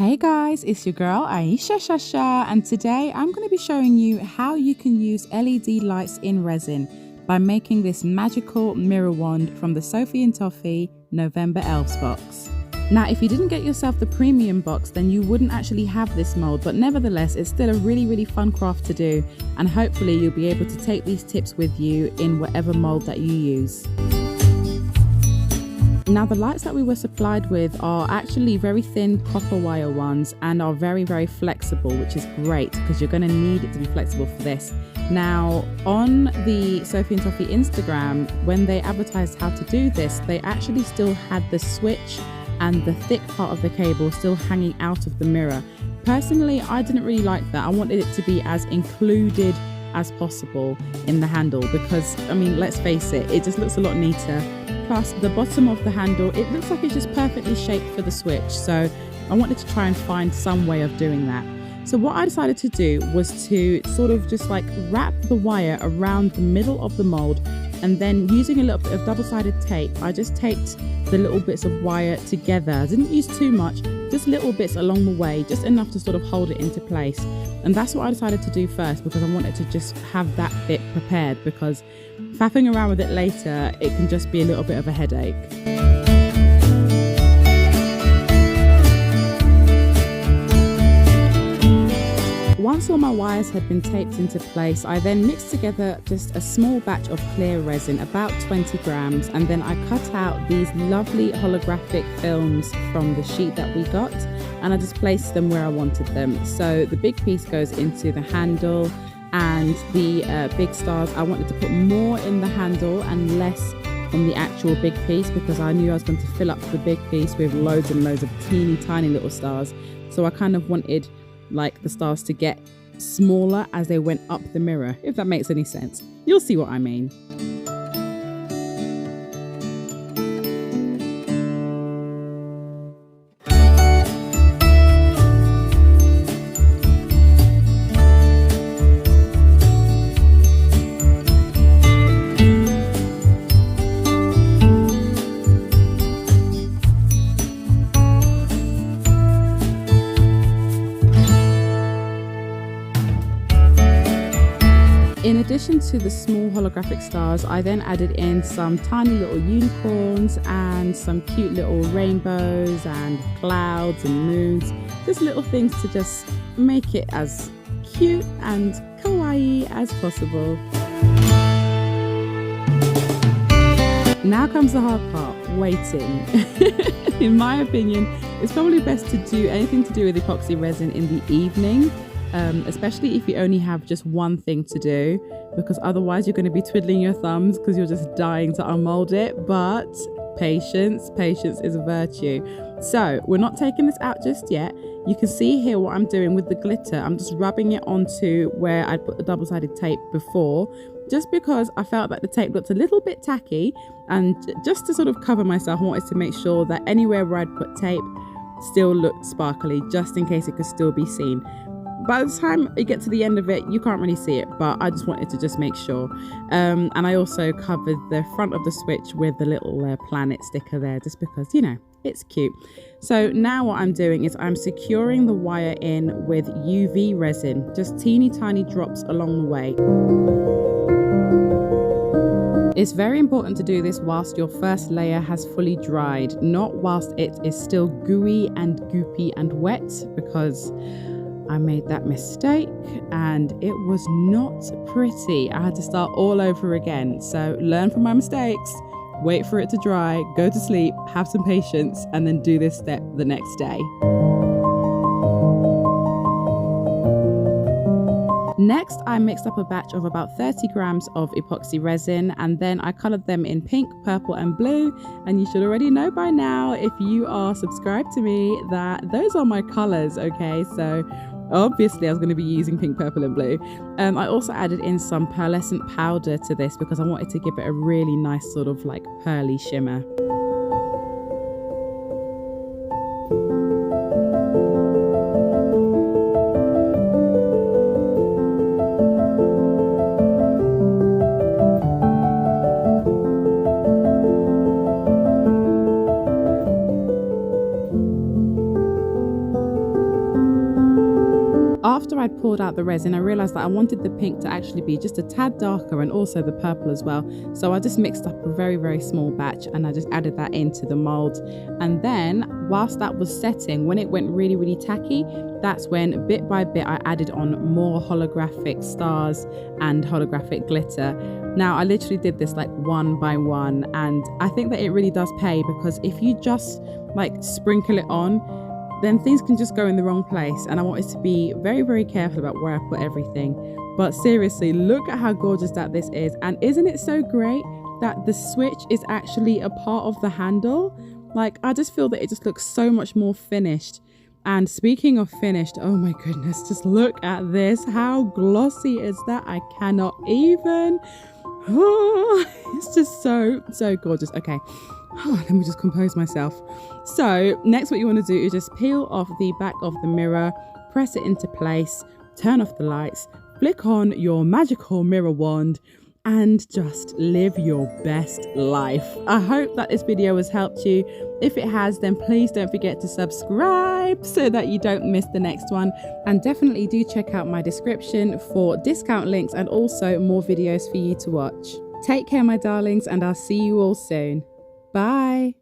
Hey guys, it's your girl Ayesha and today I'm going to be showing you how you can use LED lights in resin by making this magical mirror wand from the Sophie and Toffee November Elves box. Now if you didn't get yourself the premium box, then you wouldn't actually have this mold, but nevertheless it's still a really fun craft to do, and hopefully you'll be able to take these tips with you in whatever mold that you use. Now the lights that we were supplied with are actually very thin copper wire ones and are very flexible, which is great because you're going to need it to be flexible for this. Now on the Sophie and Toffee Instagram, when they advertised how to do this, they actually still had the switch and the thick part of the cable still hanging out of the mirror. Personally, I didn't really like that. I wanted it to be as included as possible in the handle because, I mean, let's face it, it just looks a lot neater. Plus the bottom of the handle, it looks like it's just perfectly shaped for the switch, so I wanted to try and find some way of doing that. So what I decided to do was to sort of just like wrap the wire around the middle of the mold, and then using a little bit of double-sided tape, I just taped the little bits of wire together. I didn't use too much, just little bits along the way, just enough to sort of hold it into place. And that's what I decided to do first because I wanted to just have that bit prepared, because faffing around with it later, it can just be a little bit of a headache. Once all my wires had been taped into place, I then mixed together just a small batch of clear resin, about 20 grams, and then I cut out these lovely holographic films from the sheet that we got, and I just placed them where I wanted them. So the big piece goes into the handle, and the big stars, I wanted to put more in the handle and less on the actual big piece because I knew I was going to fill up the big piece with loads and loads of teeny tiny little stars. So I kind of wanted like the stars to get smaller as they went up the mirror, if that makes any sense. You'll see what I mean. In addition to the small holographic stars, I then added in some tiny little unicorns and some cute little rainbows and clouds and moons, just little things to just make it as cute and kawaii as possible. Now comes the hard part, waiting. In my opinion, it's probably best to do anything to do with epoxy resin in the evening. Especially if you only have just one thing to do, because otherwise you're going to be twiddling your thumbs because you're just dying to unmold it. But patience is a virtue. So we're not taking this out just yet. You can see here what I'm doing with the glitter. I'm just rubbing it onto where I put the double-sided tape before, just because I felt that the tape looked a little bit tacky, and just to sort of cover myself, I wanted to make sure that anywhere where I'd put tape still looked sparkly, just in case it could still be seen. By the time you get to the end of it, you can't really see it, but I just wanted to just make sure. And I also covered the front of the switch with the little planet sticker there, just because, you know, it's cute. So now what I'm doing is I'm securing the wire in with UV resin, just teeny tiny drops along the way. It's very important to do this whilst your first layer has fully dried, not whilst it is still gooey and goopy and wet, because I made that mistake and it was not pretty. I had to start all over again. So learn from my mistakes, wait for it to dry, go to sleep, have some patience, and then do this step the next day. Next, I mixed up a batch of about 30 grams of epoxy resin, and then I colored them in pink, purple and blue. And you should already know by now, if you are subscribed to me, that those are my colors, okay? So obviously I was going to be using pink, purple and blue. I also added in some pearlescent powder to this because I wanted to give it a really nice sort of like pearly shimmer. after I'd poured out the resin, I realized that I wanted the pink to actually be just a tad darker and also the purple as well. So I just mixed up a very, very small batch and I just added that into the mold. And then whilst that was setting, when it went really, really tacky, that's when bit by bit I added on more holographic stars and holographic glitter. Now I literally did this like one by one, and I think that it really does pay, because if you just like sprinkle it on, then things can just go in the wrong place, and I wanted to be very, very careful about where I put everything. But seriously, look at how gorgeous that this is. And isn't it so great that the switch is actually a part of the handle? Like, I just feel that it just looks so much more finished. And speaking of finished, oh my goodness, just look at this. How glossy is that? I cannot even. Oh, it's just so gorgeous. Okay, let me just compose myself. So next, what you want to do is just peel off the back of the mirror, press it into place, turn off the lights, flick on your magical mirror wand, and just live your best life. I hope that this video has helped you. If it has, then please don't forget to subscribe so that you don't miss the next one. And definitely do check out my description for discount links and also more videos for you to watch. Take care, my darlings, and I'll see you all soon. Bye.